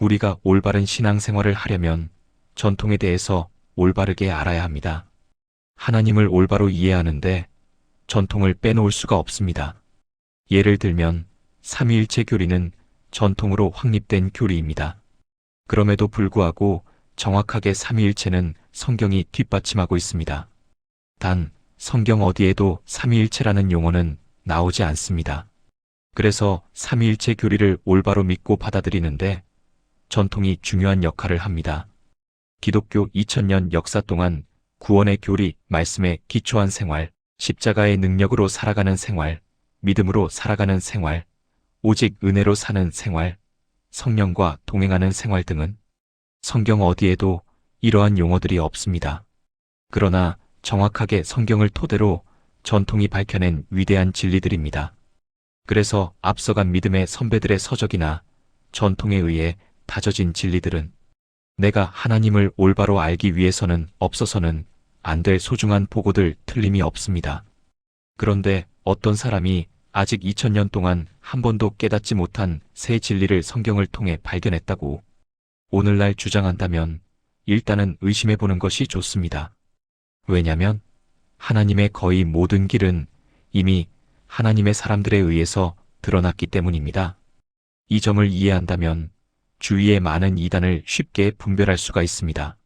우리가 올바른 신앙생활을 하려면 전통에 대해서 올바르게 알아야 합니다. 하나님을 올바로 이해하는데 전통을 빼놓을 수가 없습니다. 예를 들면 삼위일체 교리는 전통으로 확립된 교리입니다. 그럼에도 불구하고 정확하게 삼위일체는 성경이 뒷받침하고 있습니다. 단, 성경 어디에도 삼위일체라는 용어는 나오지 않습니다. 그래서 삼위일체 교리를 올바로 믿고 받아들이는데 전통이 중요한 역할을 합니다. 기독교 2000년 역사 동안 구원의 교리, 말씀에 기초한 생활, 십자가의 능력으로 살아가는 생활, 믿음으로 살아가는 생활, 오직 은혜로 사는 생활, 성령과 동행하는 생활 등은 성경 어디에도 이러한 용어들이 없습니다. 그러나 정확하게 성경을 토대로 전통이 밝혀낸 위대한 진리들입니다. 그래서 앞서간 믿음의 선배들의 서적이나 전통에 의해 다져진 진리들은 내가 하나님을 올바로 알기 위해서는 없어서는 안 될 소중한 보고들 틀림이 없습니다. 그런데 어떤 사람이 아직 2000년 동안 한 번도 깨닫지 못한 새 진리를 성경을 통해 발견했다고 오늘날 주장한다면 일단은 의심해보는 것이 좋습니다. 왜냐면 하나님의 거의 모든 길은 이미 하나님의 사람들에 의해서 드러났기 때문입니다. 이 점을 이해한다면 주위의 많은 이단을 쉽게 분별할 수가 있습니다.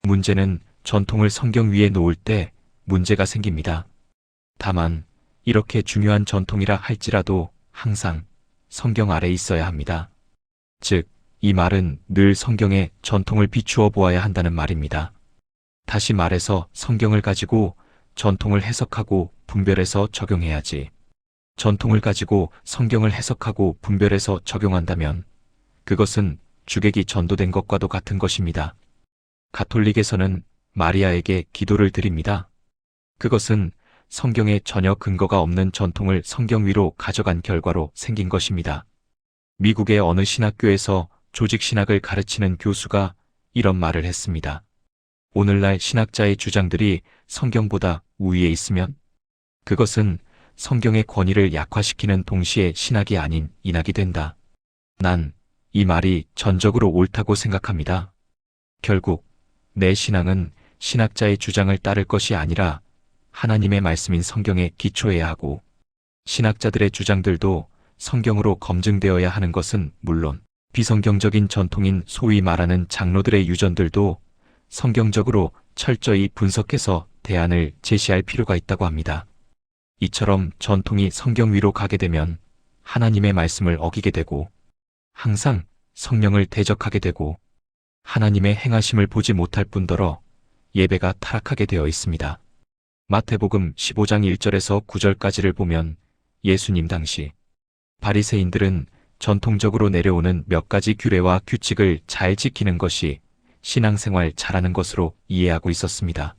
문제는 전통을 성경 위에 놓을 때 문제가 생깁니다. 다만 이렇게 중요한 전통이라 할지라도 항상 성경 아래 있어야 합니다. 즉, 이 말은 늘 성경의 전통을 비추어 보아야 한다는 말입니다. 다시 말해서 성경을 가지고 전통을 해석하고 분별해서 적용해야지. 전통을 가지고 성경을 해석하고 분별해서 적용한다면 그것은 주객이 전도된 것과도 같은 것입니다. 가톨릭에서는 마리아에게 기도를 드립니다. 그것은 성경에 전혀 근거가 없는 전통을 성경 위로 가져간 결과로 생긴 것입니다. 미국의 어느 신학교에서 조직신학을 가르치는 교수가 이런 말을 했습니다. 오늘날 신학자의 주장들이 성경보다 우위에 있으면 그것은 성경의 권위를 약화시키는 동시에 신학이 아닌 인학이 된다. 난 이 말이 전적으로 옳다고 생각합니다. 결국 내 신앙은 신학자의 주장을 따를 것이 아니라 하나님의 말씀인 성경에 기초해야 하고 신학자들의 주장들도 성경으로 검증되어야 하는 것은 물론 비성경적인 전통인 소위 말하는 장로들의 유전들도 성경적으로 철저히 분석해서 대안을 제시할 필요가 있다고 합니다. 이처럼 전통이 성경 위로 가게 되면 하나님의 말씀을 어기게 되고 항상 성령을 대적하게 되고 하나님의 행하심을 보지 못할 뿐더러 예배가 타락하게 되어 있습니다. 마태복음 15장 1절에서 9절까지를 보면 예수님 당시 바리새인들은 전통적으로 내려오는 몇 가지 규례와 규칙을 잘 지키는 것이 신앙생활 잘하는 것으로 이해하고 있었습니다.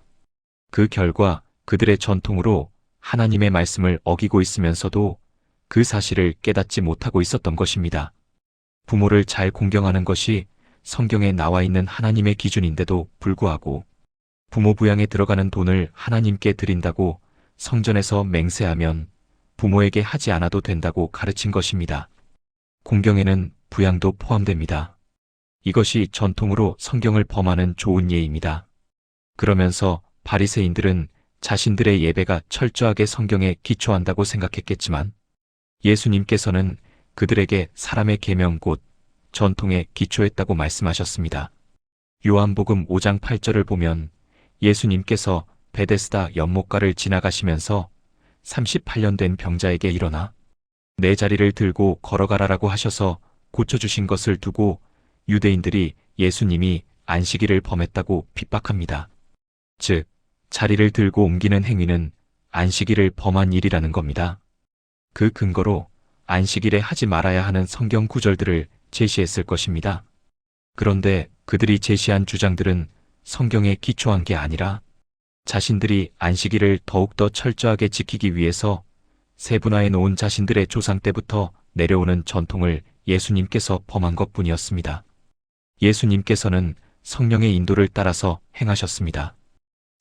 그 결과 그들의 전통으로 하나님의 말씀을 어기고 있으면서도 그 사실을 깨닫지 못하고 있었던 것입니다. 부모를 잘 공경하는 것이 성경에 나와 있는 하나님의 기준인데도 불구하고 부모 부양에 들어가는 돈을 하나님께 드린다고 성전에서 맹세하면 부모에게 하지 않아도 된다고 가르친 것입니다. 공경에는 부양도 포함됩니다. 이것이 전통으로 성경을 범하는 좋은 예입니다. 그러면서 바리새인들은 자신들의 예배가 철저하게 성경에 기초한다고 생각했겠지만 예수님께서는 그들에게 사람의 계명 곧 전통에 기초했다고 말씀하셨습니다. 요한복음 5장 8절을 보면 예수님께서 베데스다 연못가를 지나가시면서 38년 된 병자에게 일어나 내 자리를 들고 걸어가라라고 하셔서 고쳐주신 것을 두고 유대인들이 예수님이 안식일을 범했다고 핍박합니다. 즉, 자리를 들고 옮기는 행위는 안식일을 범한 일이라는 겁니다. 그 근거로 안식일에 하지 말아야 하는 성경 구절들을 제시했을 것입니다. 그런데 그들이 제시한 주장들은 성경에 기초한 게 아니라 자신들이 안식일을 더욱더 철저하게 지키기 위해서 세분화해 놓은 자신들의 조상 때부터 내려오는 전통을 예수님께서 범한 것뿐이었습니다. 예수님께서는 성령의 인도를 따라서 행하셨습니다.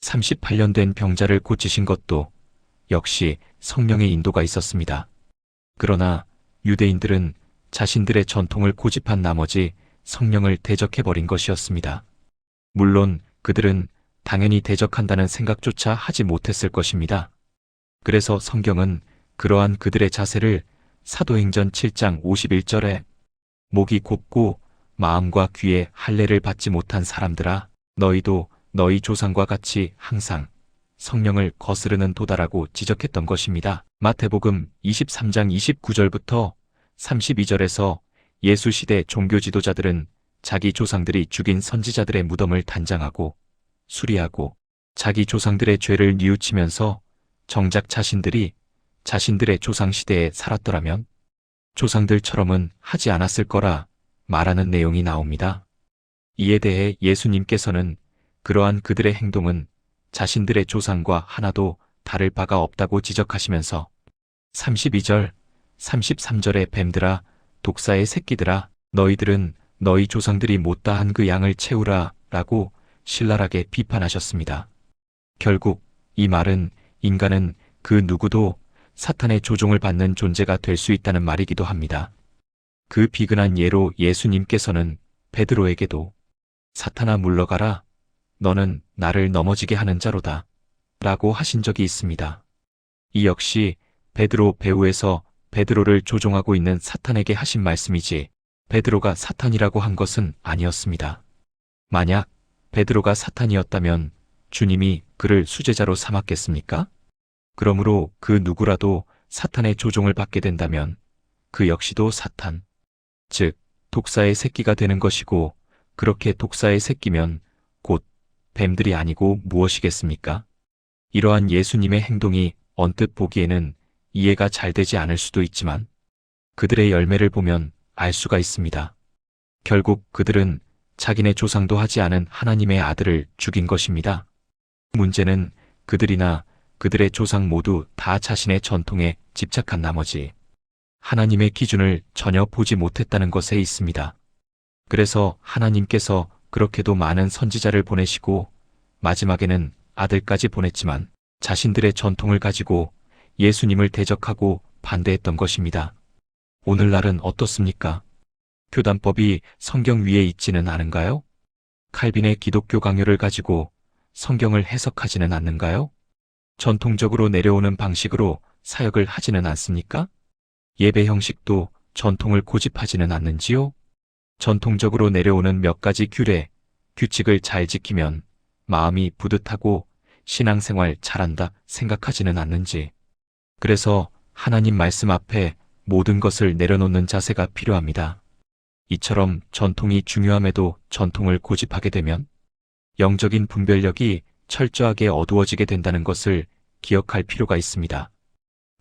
38년 된 병자를 고치신 것도 역시 성령의 인도가 있었습니다. 그러나 유대인들은 자신들의 전통을 고집한 나머지 성령을 대적해버린 것이었습니다. 물론 그들은 당연히 대적한다는 생각조차 하지 못했을 것입니다. 그래서 성경은 그러한 그들의 자세를 사도행전 7장 51절에 목이 곱고 마음과 귀에 할례를 받지 못한 사람들아 너희도 너희 조상과 같이 항상 성령을 거스르는 도다라고 지적했던 것입니다. 마태복음 23장 29절부터 32절에서 예수 시대 종교 지도자들은 자기 조상들이 죽인 선지자들의 무덤을 단장하고 수리하고 자기 조상들의 죄를 뉘우치면서 정작 자신들이 자신들의 조상 시대에 살았더라면 조상들처럼은 하지 않았을 거라 말하는 내용이 나옵니다. 이에 대해 예수님께서는 그러한 그들의 행동은 자신들의 조상과 하나도 다를 바가 없다고 지적하시면서 32절, 33절의 뱀들아, 독사의 새끼들아, 너희들은 너희 조상들이 못다 한 그 양을 채우라 라고 신랄하게 비판하셨습니다. 결국 이 말은 인간은 그 누구도 사탄의 조종을 받는 존재가 될 수 있다는 말이기도 합니다. 그 비근한 예로 예수님께서는 베드로에게도 사탄아 물러가라, 너는 나를 넘어지게 하는 자로다 라고 하신 적이 있습니다. 이 역시 베드로 배후에서 베드로를 조종하고 있는 사탄에게 하신 말씀이지 베드로가 사탄이라고 한 것은 아니었습니다. 만약 베드로가 사탄이었다면 주님이 그를 수제자로 삼았겠습니까? 그러므로 그 누구라도 사탄의 조종을 받게 된다면 그 역시도 사탄, 즉 독사의 새끼가 되는 것이고 그렇게 독사의 새끼면 곧 뱀들이 아니고 무엇이겠습니까? 이러한 예수님의 행동이 언뜻 보기에는 이해가 잘 되지 않을 수도 있지만 그들의 열매를 보면 알 수가 있습니다. 결국 그들은 자기네 조상도 하지 않은 하나님의 아들을 죽인 것입니다. 문제는 그들이나 그들의 조상 모두 다 자신의 전통에 집착한 나머지 하나님의 기준을 전혀 보지 못했다는 것에 있습니다. 그래서 하나님께서 그렇게도 많은 선지자를 보내시고 마지막에는 아들까지 보냈지만 자신들의 전통을 가지고 예수님을 대적하고 반대했던 것입니다. 오늘날은 어떻습니까? 교단법이 성경 위에 있지는 않은가요? 칼빈의 기독교 강요를 가지고 성경을 해석하지는 않는가요? 전통적으로 내려오는 방식으로 사역을 하지는 않습니까? 예배 형식도 전통을 고집하지는 않는지요? 전통적으로 내려오는 몇 가지 규례, 규칙을 잘 지키면 마음이 뿌듯하고 신앙생활 잘한다 생각하지는 않는지. 그래서 하나님 말씀 앞에 모든 것을 내려놓는 자세가 필요합니다. 이처럼 전통이 중요함에도 전통을 고집하게 되면 영적인 분별력이 철저하게 어두워지게 된다는 것을 기억할 필요가 있습니다.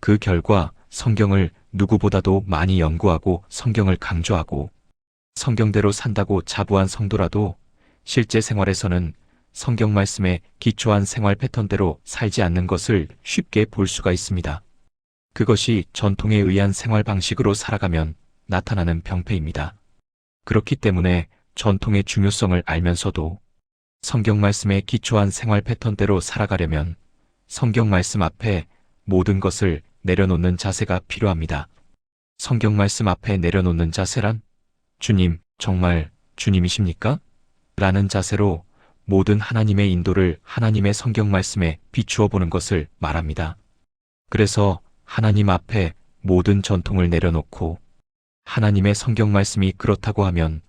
그 결과 성경을 누구보다도 많이 연구하고 성경을 강조하고 성경대로 산다고 자부한 성도라도 실제 생활에서는 성경 말씀에 기초한 생활 패턴대로 살지 않는 것을 쉽게 볼 수가 있습니다. 그것이 전통에 의한 생활 방식으로 살아가면 나타나는 병폐입니다. 그렇기 때문에 전통의 중요성을 알면서도 성경 말씀에 기초한 생활 패턴대로 살아가려면 성경 말씀 앞에 모든 것을 내려놓는 자세가 필요합니다. 성경 말씀 앞에 내려놓는 자세란 주님, 정말 주님이십니까? 라는 자세로 모든 하나님의 인도를 하나님의 성경 말씀에 비추어 보는 것을 말합니다. 그래서 하나님 앞에 모든 전통을 내려놓고 하나님의 성경 말씀이 그렇다고 하면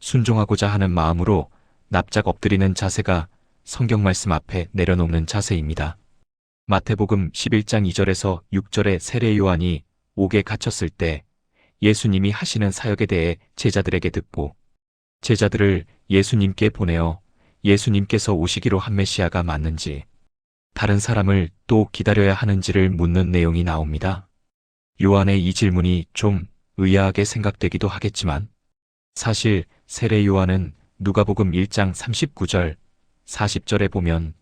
순종하고자 하는 마음으로 납작 엎드리는 자세가 성경 말씀 앞에 내려놓는 자세입니다. 마태복음 11장 2절에서 6절에 세례 요한이 옥에 갇혔을 때 예수님이 하시는 사역에 대해 제자들에게 듣고 제자들을 예수님께 보내어 예수님께서 오시기로 한 메시아가 맞는지 다른 사람을 또 기다려야 하는지를 묻는 내용이 나옵니다. 요한의 이 질문이 좀 의아하게 생각되기도 하겠지만 사실 세례 요한은 누가복음 1장 39절, 40절에 보면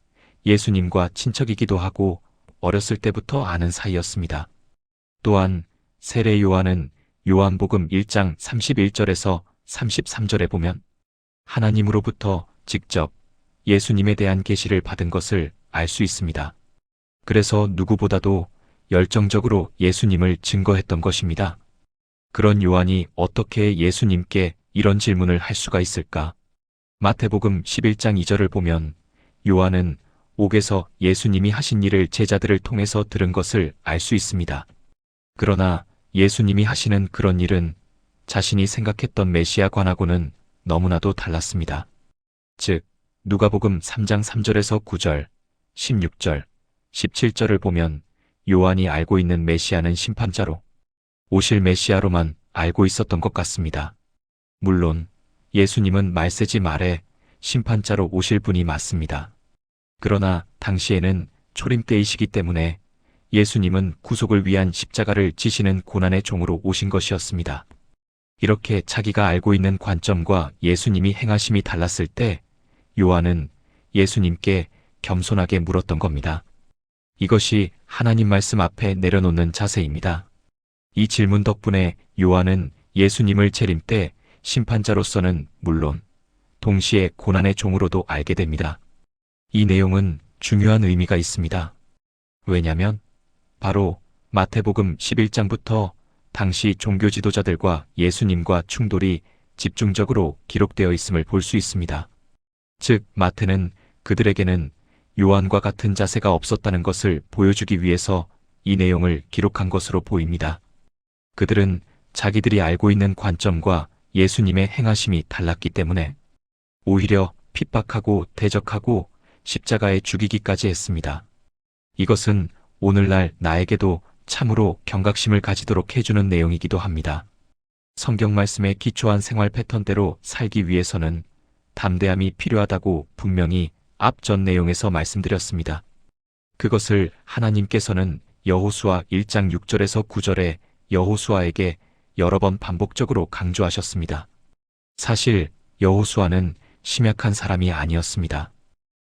예수님과 친척이기도 하고 어렸을 때부터 아는 사이였습니다. 또한 세례 요한은 요한복음 1장 31절에서 33절에 보면 하나님으로부터 직접 예수님에 대한 계시를 받은 것을 알 수 있습니다. 그래서 누구보다도 열정적으로 예수님을 증거했던 것입니다. 그런 요한이 어떻게 예수님께 이런 질문을 할 수가 있을까? 마태복음 11장 2절을 보면 요한은 옥에서 예수님이 하신 일을 제자들을 통해서 들은 것을 알 수 있습니다. 그러나 예수님이 하시는 그런 일은 자신이 생각했던 메시아관하고는 너무나도 달랐습니다. 즉, 누가복음 3장 3절에서 9절, 16절, 17절을 보면 요한이 알고 있는 메시아는 심판자로 오실 메시아로만 알고 있었던 것 같습니다. 물론 예수님은 말세지 말에 심판자로 오실 분이 맞습니다. 그러나 당시에는 초림 때이시기 때문에 예수님은 구속을 위한 십자가를 지시는 고난의 종으로 오신 것이었습니다. 이렇게 자기가 알고 있는 관점과 예수님이 행하심이 달랐을 때 요한은 예수님께 겸손하게 물었던 겁니다. 이것이 하나님 말씀 앞에 내려놓는 자세입니다. 이 질문 덕분에 요한은 예수님을 재림 때 심판자로서는 물론 동시에 고난의 종으로도 알게 됩니다. 이 내용은 중요한 의미가 있습니다. 왜냐하면 바로 마태복음 11장부터 당시 종교 지도자들과 예수님과 충돌이 집중적으로 기록되어 있음을 볼 수 있습니다. 즉, 마태는 그들에게는 요한과 같은 자세가 없었다는 것을 보여주기 위해서 이 내용을 기록한 것으로 보입니다. 그들은 자기들이 알고 있는 관점과 예수님의 행하심이 달랐기 때문에 오히려 핍박하고 대적하고 십자가에 죽이기까지 했습니다. 이것은 오늘날 나에게도 참으로 경각심을 가지도록 해주는 내용이기도 합니다. 성경 말씀에 기초한 생활 패턴대로 살기 위해서는 담대함이 필요하다고 분명히 앞전 내용에서 말씀드렸습니다. 그것을 하나님께서는 여호수아 1장 6절에서 9절에 여호수아에게 여러 번 반복적으로 강조하셨습니다. 사실 여호수아는 심약한 사람이 아니었습니다.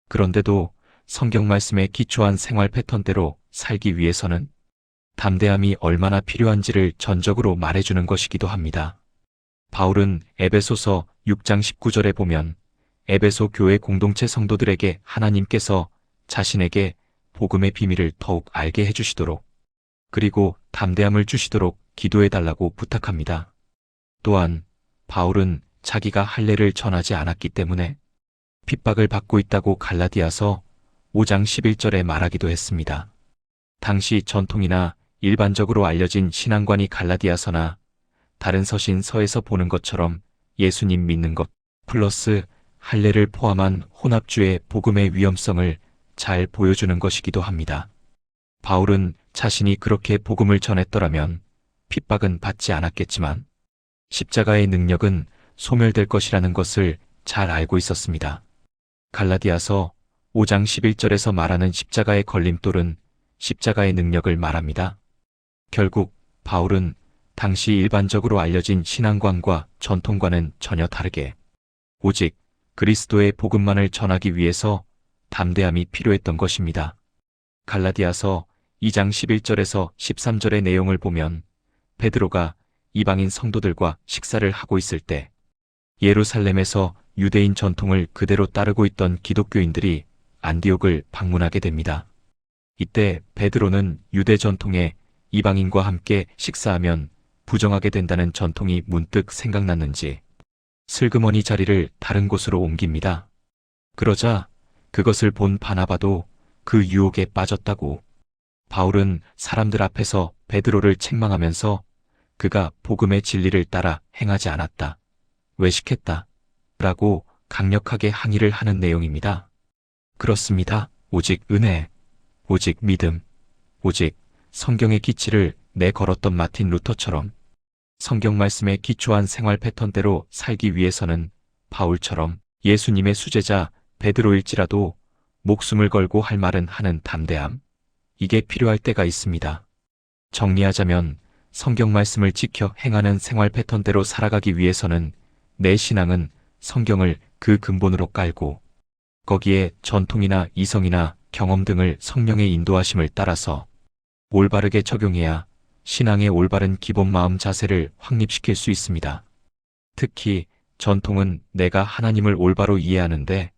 그런데도 성경 말씀에 기초한 생활 패턴대로 살기 위해서는 담대함이 얼마나 필요한지를 전적으로 말해주는 것이기도 합니다. 바울은 에베소서 6장 19절에 보면 에베소 교회 공동체 성도들에게 하나님께서 자신에게 복음의 비밀을 더욱 알게 해주시도록 그리고 담대함을 주시도록 기도해달라고 부탁합니다. 또한 바울은 자기가 할례를 전하지 않았기 때문에 핍박을 받고 있다고 갈라디아서 5장 11절에 말하기도 했습니다. 당시 전통이나 일반적으로 알려진 신앙관이 갈라디아서나 다른 서신서에서 보는 것처럼 예수님 믿는 것 플러스 할례를 포함한 혼합주의 복음의 위험성을 잘 보여주는 것이기도 합니다. 바울은 자신이 그렇게 복음을 전했더라면 핍박은 받지 않았겠지만 십자가의 능력은 소멸될 것이라는 것을 잘 알고 있었습니다. 갈라디아서 5장 11절에서 말하는 십자가의 걸림돌은 십자가의 능력을 말합니다. 결국 바울은 당시 일반적으로 알려진 신앙관과 전통과는 전혀 다르게 오직 그리스도의 복음만을 전하기 위해서 담대함이 필요했던 것입니다. 갈라디아서 2장 11절에서 13절의 내용을 보면 베드로가 이방인 성도들과 식사를 하고 있을 때 예루살렘에서 유대인 전통을 그대로 따르고 있던 기독교인들이 안디옥을 방문하게 됩니다. 이때 베드로는 유대 전통에 이방인과 함께 식사하면 부정하게 된다는 전통이 문득 생각났는지 슬그머니 자리를 다른 곳으로 옮깁니다. 그러자 그것을 본 바나바도 그 유혹에 빠졌다고 바울은 사람들 앞에서 베드로를 책망하면서 그가 복음의 진리를 따라 행하지 않았다, 외식했다 라고 강력하게 항의를 하는 내용입니다. 그렇습니다. 오직 은혜, 오직 믿음, 오직 성경의 기치를 내걸었던 마틴 루터처럼 성경 말씀에 기초한 생활 패턴대로 살기 위해서는 바울처럼 예수님의 수제자 베드로일지라도 목숨을 걸고 할 말은 하는 담대함, 이게 필요할 때가 있습니다. 정리하자면 성경 말씀을 지켜 행하는 생활 패턴대로 살아가기 위해서는 내 신앙은 성경을 그 근본으로 깔고 거기에 전통이나 이성이나 경험 등을 성령의 인도하심을 따라서 올바르게 적용해야 신앙의 올바른 기본 마음 자세를 확립시킬 수 있습니다. 특히 전통은 내가 하나님을 올바로 이해하는데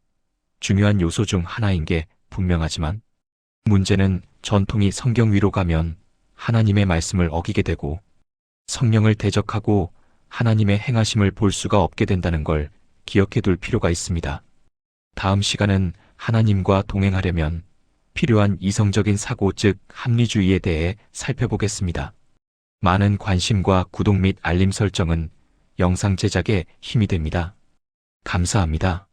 중요한 요소 중 하나인 게 분명하지만 문제는 전통이 성경 위로 가면 하나님의 말씀을 어기게 되고 성령을 대적하고 하나님의 행하심을 볼 수가 없게 된다는 걸 기억해 둘 필요가 있습니다. 다음 시간은 하나님과 동행하려면 필요한 이성적인 사고, 즉 합리주의에 대해 살펴보겠습니다. 많은 관심과 구독 및 알림 설정은 영상 제작에 힘이 됩니다. 감사합니다.